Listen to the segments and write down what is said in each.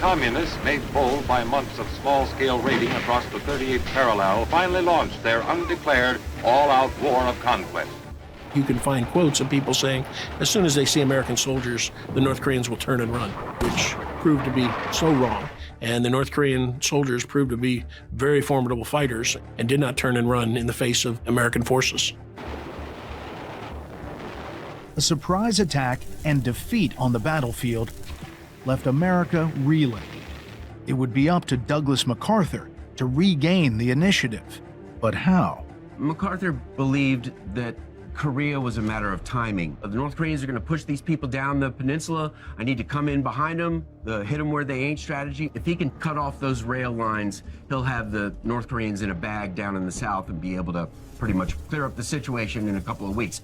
communists, made bold by months of small-scale raiding across the 38th parallel, finally launched their undeclared, all-out war of conquest. You can find quotes of people saying, as soon as they see American soldiers, the North Koreans will turn and run, which proved to be so wrong. And the North Korean soldiers proved to be very formidable fighters and did not turn and run in the face of American forces. A surprise attack and defeat on the battlefield left America reeling. It would be up to Douglas MacArthur to regain the initiative. But how? MacArthur believed that Korea was a matter of timing. The North Koreans are going to push these people down the peninsula. I need to come in behind them, the hit them where they ain't strategy. If he can cut off those rail lines, he'll have the North Koreans in a bag down in the south and be able to pretty much clear up the situation in a couple of weeks.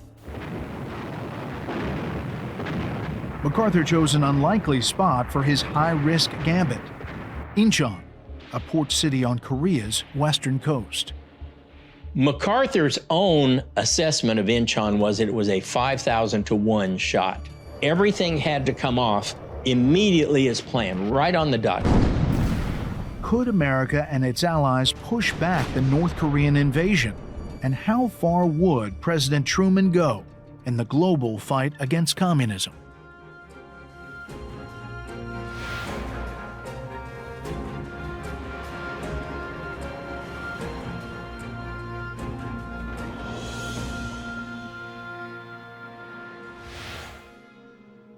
MacArthur chose an unlikely spot for his high-risk gambit, Inchon, a port city on Korea's western coast. MacArthur's own assessment of Inchon was that it was a 5,000 to 1 shot. Everything had to come off immediately as planned, right on the dot. Could America and its allies push back the North Korean invasion? And how far would President Truman go in the global fight against communism?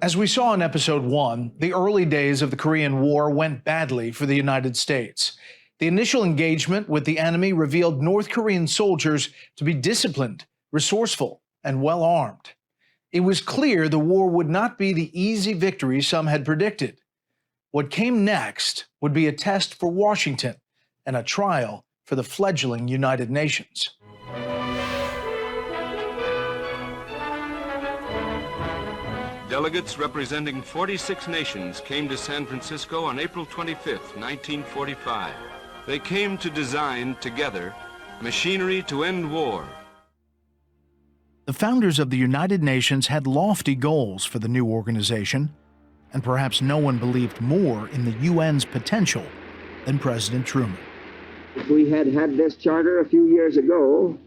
As we saw in episode 1, the early days of the Korean War went badly for the United States. The initial engagement with the enemy revealed North Korean soldiers to be disciplined, resourceful, and well-armed. It was clear the war would not be the easy victory some had predicted. What came next would be a test for Washington and a trial for the fledgling United Nations. Delegates representing 46 nations came to San Francisco on April 25, 1945. They came to design together machinery to end war. The founders of the United Nations had lofty goals for the new organization, and perhaps no one believed more in the UN's potential than President Truman. If we had had this charter a few years ago,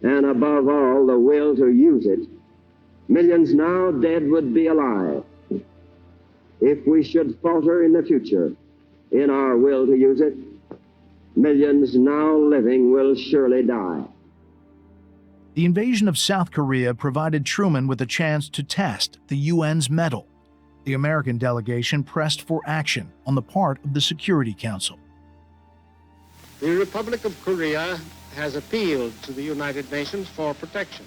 and above all, the will to use it, millions now dead would be alive. If we should falter in the future in our will to use it, millions now living will surely die. The invasion of South Korea provided Truman with a chance to test the UN's mettle. The American delegation pressed for action on the part of the Security Council. The Republic of Korea has appealed to the United Nations for protection.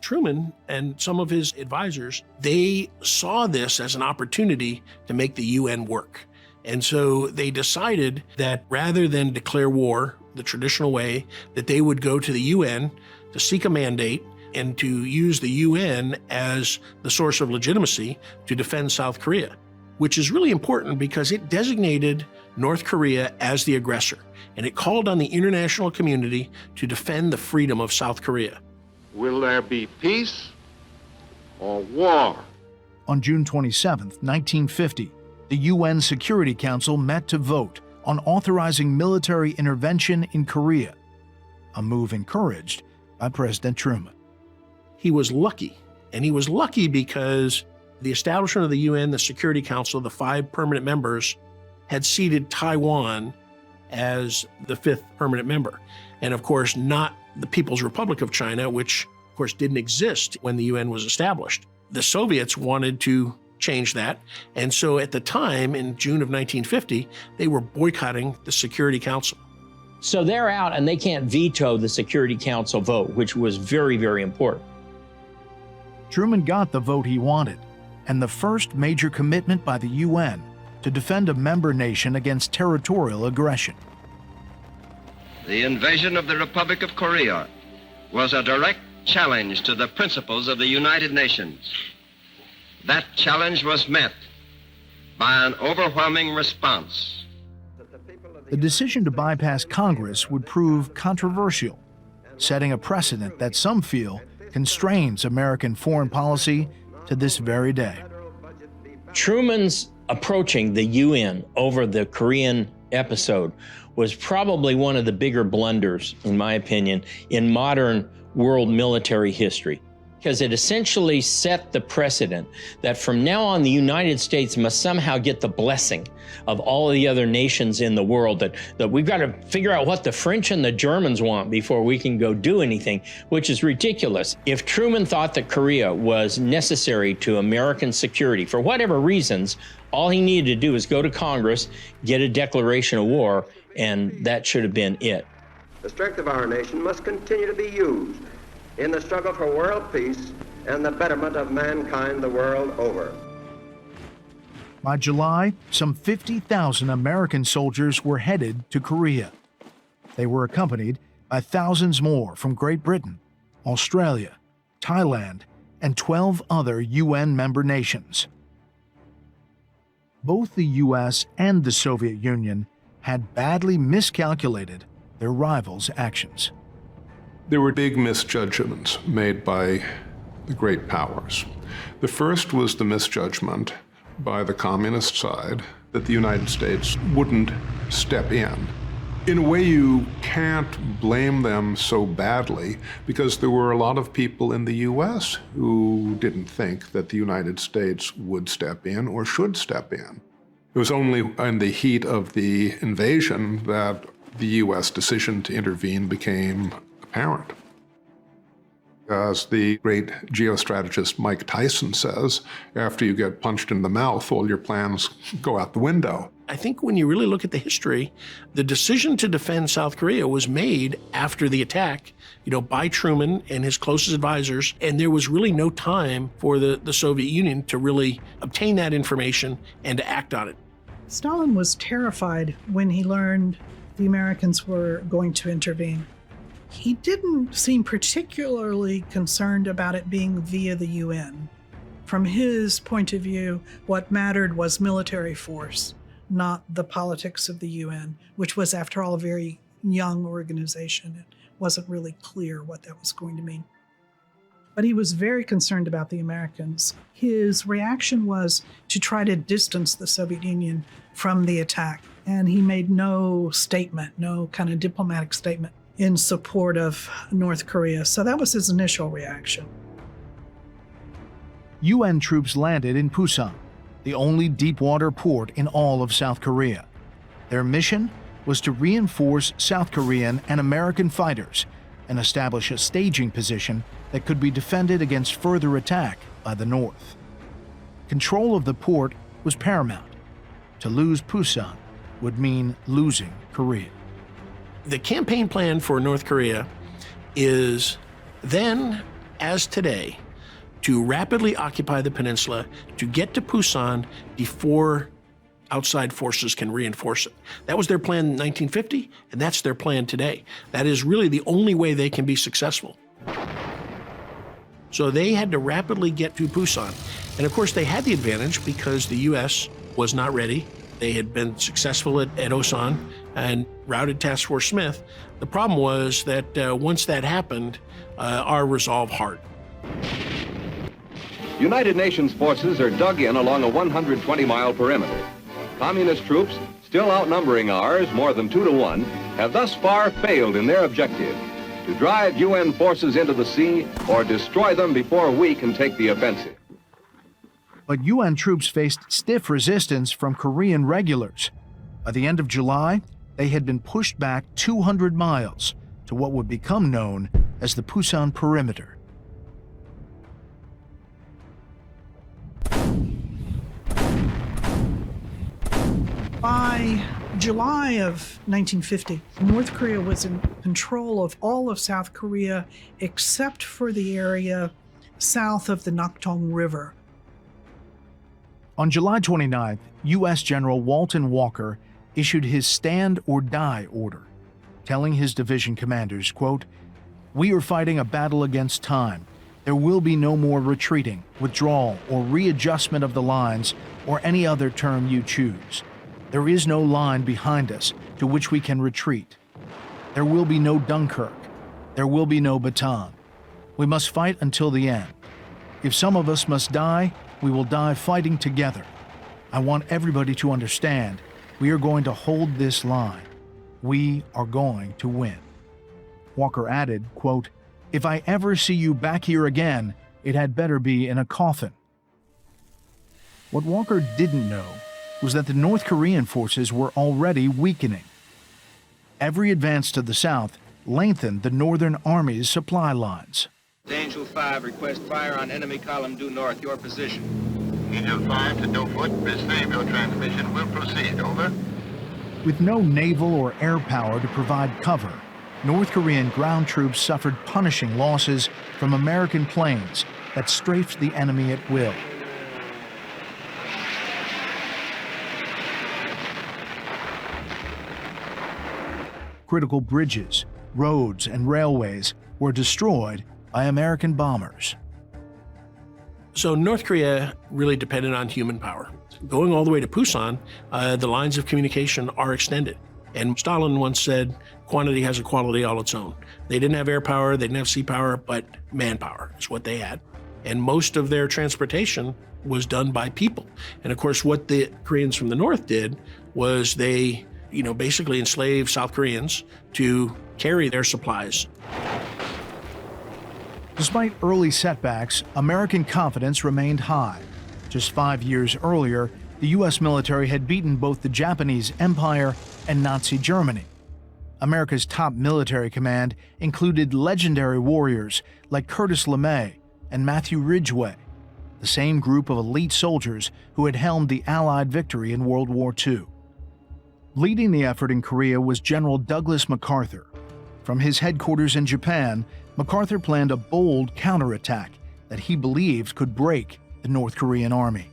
Truman and some of his advisors, they saw this as an opportunity to make the UN work. And so they decided that rather than declare war the traditional way, that they would go to the UN to seek a mandate and to use the UN as the source of legitimacy to defend South Korea, which is really important because it designated North Korea as the aggressor, and it called on the international community to defend the freedom of South Korea. Will there be peace or war? On June 27, 1950, the UN Security Council met to vote on authorizing military intervention in Korea, a move encouraged by President Truman. He was lucky, and he was lucky because the establishment of the UN, the Security Council, the 5 permanent members, had seated Taiwan as the 5th permanent member. And of course, not the People's Republic of China, which of course didn't exist when the UN was established. The Soviets wanted to change that. And so at the time, in June of 1950, they were boycotting the Security Council. So they're out and they can't veto the Security Council vote, which was very, very important. Truman got the vote he wanted, and the first major commitment by the UN to defend a member nation against territorial aggression. The invasion of the Republic of Korea was a direct challenge to the principles of the United Nations. That challenge was met by an overwhelming response. The decision to bypass Congress would prove controversial, setting a precedent that some feel constrains American foreign policy to this very day. Truman's approaching the UN over the Korean episode was probably one of the bigger blunders, in my opinion, in modern world military history, because it essentially set the precedent that from now on, the United States must somehow get the blessing of all of the other nations in the world, that we've got to figure out what the French and the Germans want before we can go do anything, which is ridiculous. If Truman thought that Korea was necessary to American security for whatever reasons, all he needed to do was go to Congress, get a declaration of war, and that should have been it. The strength of our nation must continue to be used in the struggle for world peace and the betterment of mankind the world over. By July, some 50,000 American soldiers were headed to Korea. They were accompanied by thousands more from Great Britain, Australia, Thailand, and 12 other UN member nations. Both the US and the Soviet Union had badly miscalculated their rivals' actions. There were big misjudgments made by the great powers. The first was the misjudgment by the communist side that the United States wouldn't step in. In a way, you can't blame them so badly because there were a lot of people in the US who didn't think that the United States would step in or should step in. It was only in the heat of the invasion that the US decision to intervene became apparent. As the great geostrategist Mike Tyson says, after you get punched in the mouth, all your plans go out the window. I think when you really look at the history, the decision to defend South Korea was made after the attack, by Truman and his closest advisors, and there was really no time for the Soviet Union to really obtain that information and to act on it. Stalin was terrified when he learned the Americans were going to intervene. He didn't seem particularly concerned about it being via the UN. From his point of view, what mattered was military force, not the politics of the UN, which was, after all, a very young organization. It wasn't really clear what that was going to mean. But he was very concerned about the Americans. His reaction was to try to distance the Soviet Union from the attack. And he made no statement, no kind of diplomatic statement in support of North Korea. So that was his initial reaction. UN troops landed in Pusan, the only deep-water port in all of South Korea. Their mission was to reinforce South Korean and American fighters and establish a staging position that could be defended against further attack by the North. Control of the port was paramount. To lose Pusan would mean losing Korea. The campaign plan for North Korea is then, as today, to rapidly occupy the peninsula, to get to Pusan before outside forces can reinforce it. That was their plan in 1950, and that's their plan today. That is really the only way they can be successful. So they had to rapidly get to Pusan. And of course, they had the advantage because the US was not ready. They had been successful at Osan and routed Task Force Smith. The problem was that once that happened, our resolve hardened. United Nations forces are dug in along a 120-mile perimeter. Communist troops, still outnumbering ours more than 2 to 1, have thus far failed in their objective, to drive UN forces into the sea or destroy them before we can take the offensive. But UN troops faced stiff resistance from Korean regulars. By the end of July, they had been pushed back 200 miles to what would become known as the Pusan Perimeter. By July of 1950, North Korea was in control of all of South Korea except for the area south of the Naktung River. On July 29th, U.S. General Walton Walker issued his stand or die order, telling his division commanders, quote, "We are fighting a battle against time. There will be no more retreating, withdrawal, or readjustment of the lines, or any other term you choose. There is no line behind us to which we can retreat. There will be no Dunkirk. There will be no Bataan. We must fight until the end. If some of us must die, we will die fighting together. I want everybody to understand we are going to hold this line. We are going to win. Walker added, quote, "If I ever see you back here again, it had better be in a coffin." What Walker didn't know was that the North Korean forces were already weakening. Every advance to the south lengthened the Northern Army's supply lines. Angel 5, request fire on enemy column due north, your position. Angel 5 to Dofoot, receive your transmission, will proceed, over. With no naval or air power to provide cover, North Korean ground troops suffered punishing losses from American planes that strafed the enemy at will. Critical bridges, roads, and railways were destroyed by American bombers. So North Korea really depended on human power. Going all the way to Busan, the lines of communication are extended. And Stalin once said, quantity has a quality all its own. They didn't have air power, they didn't have sea power, but manpower is what they had. And most of their transportation was done by people. And of course, what the Koreans from the North did was they, basically enslaved South Koreans to carry their supplies. Despite early setbacks, American confidence remained high. Just 5 years earlier, the U.S. military had beaten both the Japanese Empire and Nazi Germany. America's top military command included legendary warriors like Curtis LeMay and Matthew Ridgway, the same group of elite soldiers who had helmed the Allied victory in World War II. Leading the effort in Korea was General Douglas MacArthur. From his headquarters in Japan, MacArthur planned a bold counterattack that he believed could break the North Korean army.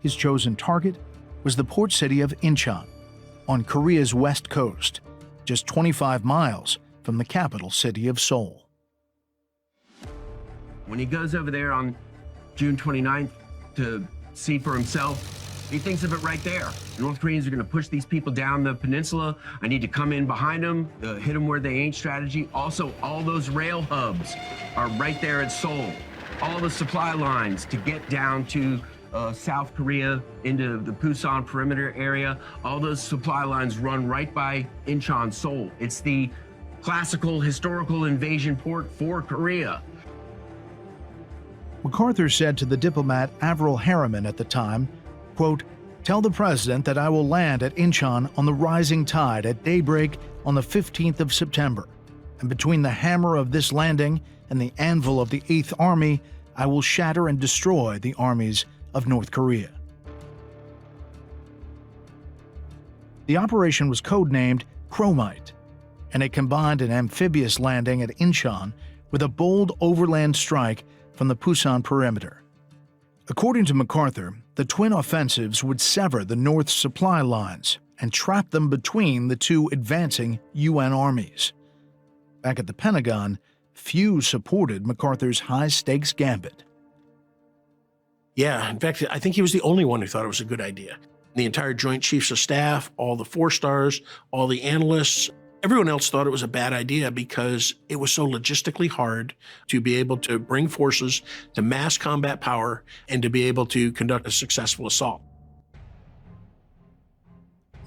His chosen target was the port city of Inchon, on Korea's west coast, just 25 miles from the capital city of Seoul. When he goes over there on June 29th to see for himself, he thinks of it right there. The North Koreans are going to push these people down the peninsula. I need to come in behind them, hit them where they ain't strategy. Also, all those rail hubs are right there at Seoul. All the supply lines to get down to South Korea into the Busan perimeter area. All those supply lines run right by Inchon, Seoul. It's the classical historical invasion port for Korea. MacArthur said to the diplomat Averell Harriman at the time, quote, "Tell the president that I will land at Inchon on the rising tide at daybreak on the 15th of September, and between the hammer of this landing and the anvil of the 8th Army, I will shatter and destroy the armies of North Korea." The operation was codenamed Chromite, and it combined an amphibious landing at Inchon with a bold overland strike from the Busan perimeter. According to MacArthur, the twin offensives would sever the North's supply lines and trap them between the two advancing UN armies. Back at the Pentagon, few supported MacArthur's high-stakes gambit. Yeah, in fact, I think he was the only one who thought it was a good idea. The entire Joint Chiefs of Staff, all the 4-stars, all the analysts, everyone else thought it was a bad idea because it was so logistically hard to be able to bring forces to mass combat power and to be able to conduct a successful assault.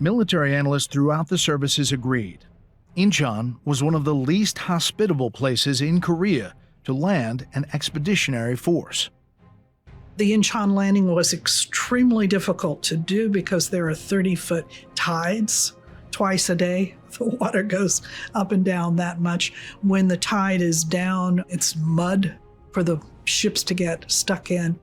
Military analysts throughout the services agreed. Inchon was one of the least hospitable places in Korea to land an expeditionary force. The Inchon landing was extremely difficult to do because there are 30-foot tides twice a day. The water goes up and down that much. When the tide is down, it's mud for the ships to get stuck in.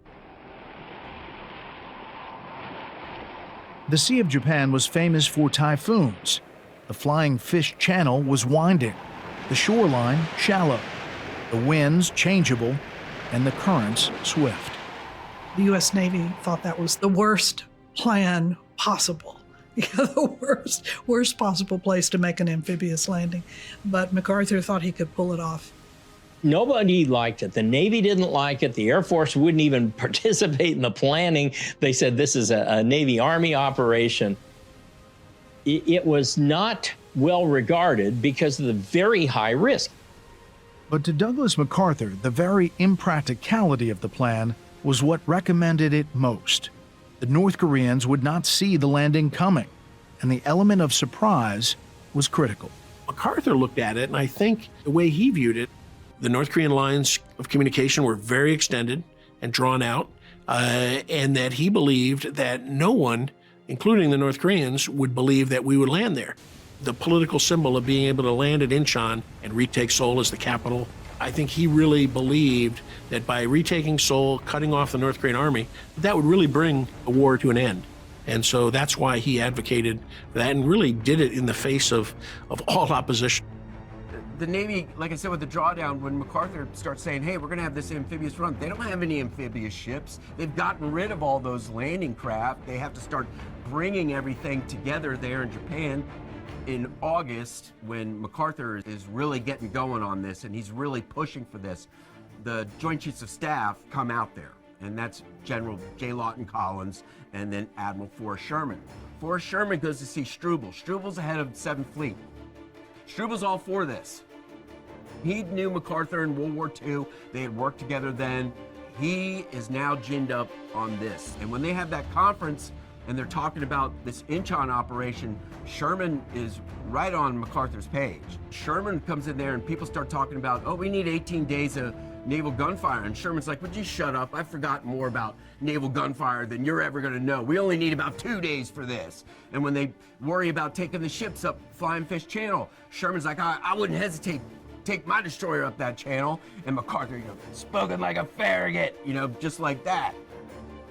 The Sea of Japan was famous for typhoons. The Flying Fish Channel was winding, the shoreline shallow, the winds changeable, and the currents swift. The U.S. Navy thought that was the worst plan possible. The worst possible place to make an amphibious landing. But MacArthur thought he could pull it off. Nobody liked it. The Navy didn't like it. The Air Force wouldn't even participate in the planning. They said this is a Navy-Army operation. It was not well regarded because of the very high risk. But to Douglas MacArthur, the very impracticality of the plan was what recommended it most. The North Koreans would not see the landing coming, and the element of surprise was critical. MacArthur looked at it, and I think the way he viewed it, the North Korean lines of communication were very extended and drawn out, and that he believed that no one, including the North Koreans, would believe that we would land there. The political symbol of being able to land at Inchon and retake Seoul as the capital, I think he really believed that by retaking Seoul, cutting off the North Korean army, that would really bring the war to an end. And so that's why he advocated for that and really did it in the face of all opposition. The Navy, like I said, with the drawdown, when MacArthur starts saying, hey, we're going to have this amphibious run, they don't have any amphibious ships. They've gotten rid of all those landing craft. They have to start bringing everything together there in Japan. In August, when MacArthur is really getting going on this and he's really pushing for this, the Joint Chiefs of Staff come out there, and that's General J. Lawton Collins and then Admiral Forrest Sherman. Forrest Sherman goes to see Struble. Struble's ahead of 7th Fleet. Struble's all for this. He knew MacArthur in World War II. They had worked together then. He is now ginned up on this. And when they have that conference and they're talking about this Inchon operation, Sherman is right on MacArthur's page. Sherman comes in there and people start talking about, oh, we need 18 days of naval gunfire. And Sherman's like, would you shut up? I've forgotten more about naval gunfire than you're ever gonna know. We only need about 2 days for this. And when they worry about taking the ships up Flying Fish Channel, Sherman's like, I wouldn't hesitate take my destroyer up that channel. And MacArthur, spoken like a farragut, just like that.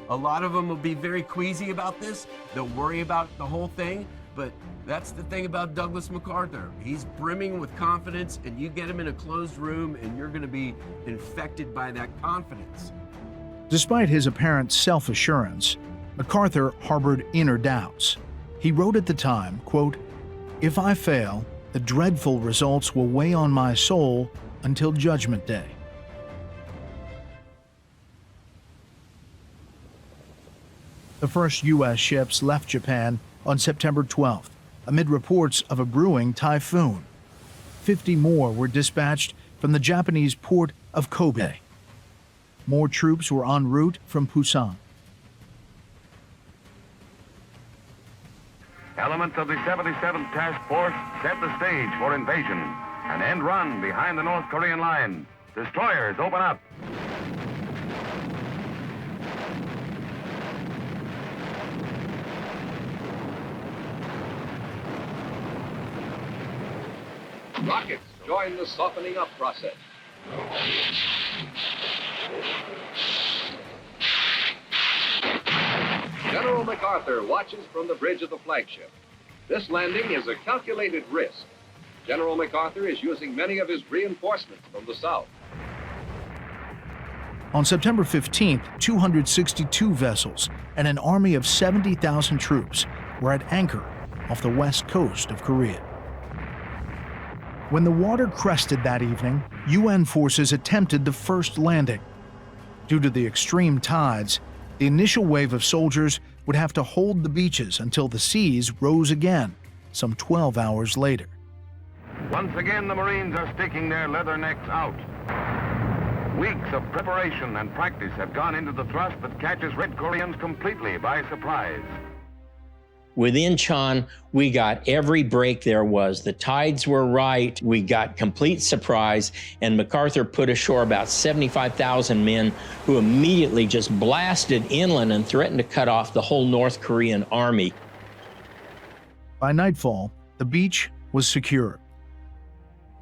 A lot of them will be very queasy about this. They'll worry about the whole thing, but that's the thing about Douglas MacArthur. He's brimming with confidence, and you get him in a closed room, and you're going to be infected by that confidence. Despite his apparent self-assurance, MacArthur harbored inner doubts. He wrote at the time, quote, "If I fail, the dreadful results will weigh on my soul until Judgment Day." The first U.S. ships left Japan on September 12th, amid reports of a brewing typhoon. 50 more were dispatched from the Japanese port of Kobe. More troops were en route from Busan. Elements of the 77th Task Force set the stage for invasion. An end run behind the North Korean line. Destroyers open up. Rockets join the softening up process. General MacArthur watches from the bridge of the flagship. This landing is a calculated risk. General MacArthur is using many of his reinforcements from the south. On September 15th, 262 vessels and an army of 70,000 troops were at anchor off the west coast of Korea. When the water crested that evening, UN forces attempted the first landing. Due to the extreme tides, the initial wave of soldiers would have to hold the beaches until the seas rose again, some 12 hours later. Once again, the Marines are sticking their leather necks out. Weeks of preparation and practice have gone into the thrust that catches Red Koreans completely by surprise. With Inchon, we got every break there was. The tides were right. We got complete surprise, and MacArthur put ashore about 75,000 men who immediately just blasted inland and threatened to cut off the whole North Korean army. By nightfall, the beach was secure.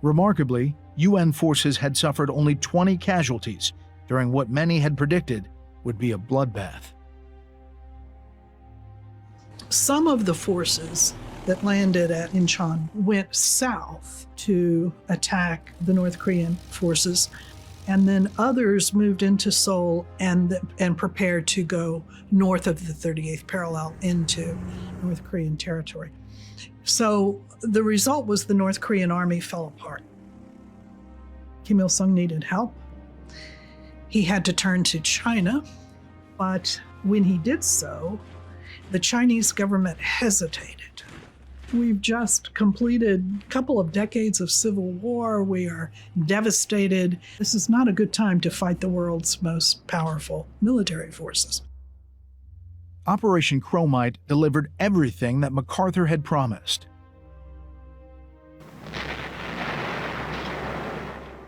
Remarkably, UN forces had suffered only 20 casualties during what many had predicted would be a bloodbath. Some of the forces that landed at Inchon went south to attack the North Korean forces, and then others moved into Seoul and prepared to go north of the 38th parallel into North Korean territory. So the result was the North Korean army fell apart. Kim Il-sung needed help. He had to turn to China, but when he did so, the Chinese government hesitated. We've just completed a couple of decades of civil war. We are devastated. This is not a good time to fight the world's most powerful military forces. Operation Chromite delivered everything that MacArthur had promised.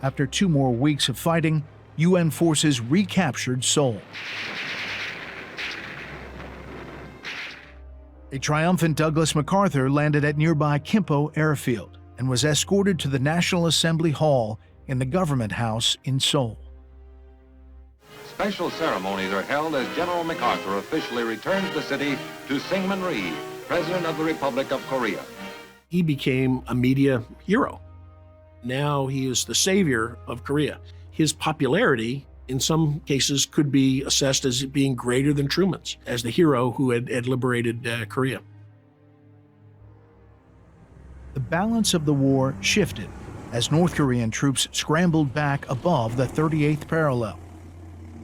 After 2 more weeks of fighting, UN forces recaptured Seoul. A triumphant Douglas MacArthur landed at nearby Kimpo Airfield and was escorted to the National Assembly Hall in the Government House in Seoul. Special ceremonies are held as General MacArthur officially returns the city to Syngman Rhee, President of the Republic of Korea. He became a media hero. Now he is the savior of Korea. His popularity, in some cases, could be assessed as being greater than Truman's, as the hero who had liberated Korea. The balance of the war shifted as North Korean troops scrambled back above the 38th parallel.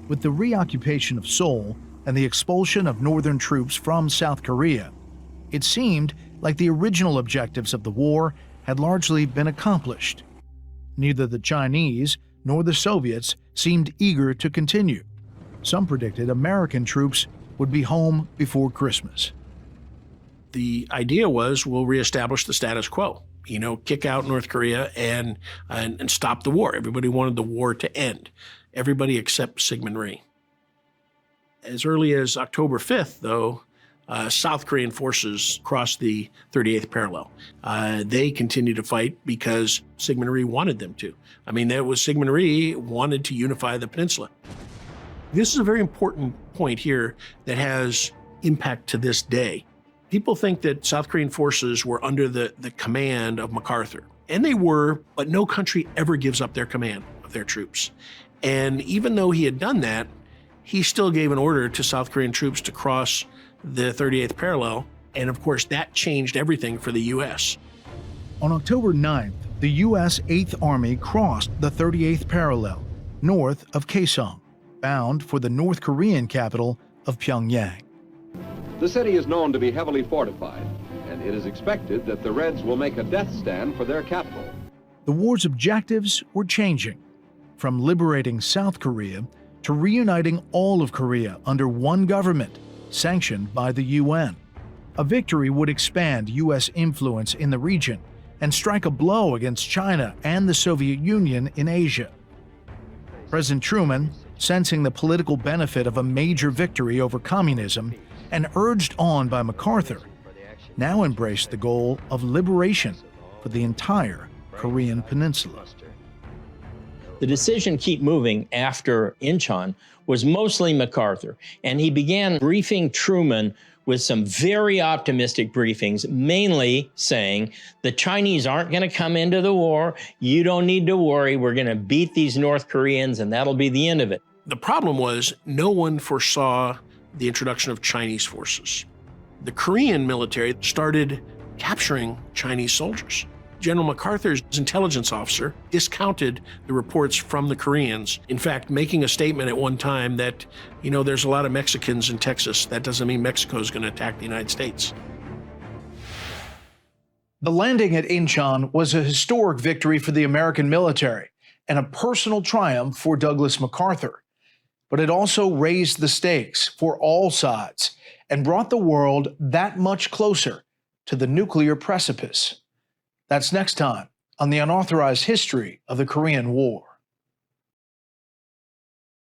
With the reoccupation of Seoul and the expulsion of northern troops from South Korea, it seemed like the original objectives of the war had largely been accomplished. Neither the Chinese nor the Soviets seemed eager to continue. Some predicted American troops would be home before Christmas. The idea was, we'll reestablish the status quo. Kick out North Korea and stop the war. Everybody wanted the war to end. Everybody except Syngman Rhee. As early as October 5th, though, South Korean forces crossed the 38th parallel. They continued to fight because Syngman Rhee wanted them to. That was Syngman Rhee wanted to unify the peninsula. This is a very important point here that has impact to this day. People think that South Korean forces were under the command of MacArthur. And they were, but no country ever gives up their command of their troops. And even though he had done that, he still gave an order to South Korean troops to cross the 38th parallel. And of course, that changed everything for the U.S. On October 9th, the U.S. 8th Army crossed the 38th parallel, north of Kaesong, bound for the North Korean capital of Pyongyang. The city is known to be heavily fortified, and it is expected that the Reds will make a death stand for their capital. The war's objectives were changing, from liberating South Korea to reuniting all of Korea under one government, sanctioned by the UN. A victory would expand U.S. influence in the region and strike a blow against China and the Soviet Union in Asia. President Truman, sensing the political benefit of a major victory over communism and urged on by MacArthur, now embraced the goal of liberation for the entire Korean peninsula. The decision to keep moving after Inchon was mostly MacArthur, and he began briefing Truman with some very optimistic briefings, mainly saying the Chinese aren't going to come into the war. You don't need to worry. We're going to beat these North Koreans, and that'll be the end of it. The problem was no one foresaw the introduction of Chinese forces. The Korean military started capturing Chinese soldiers. General MacArthur's intelligence officer discounted the reports from the Koreans, in fact, making a statement at one time that, there's a lot of Mexicans in Texas. That doesn't mean Mexico is going to attack the United States. The landing at Inchon was a historic victory for the American military and a personal triumph for Douglas MacArthur. But it also raised the stakes for all sides and brought the world that much closer to the nuclear precipice. That's next time on the Unauthorized History of the Korean War.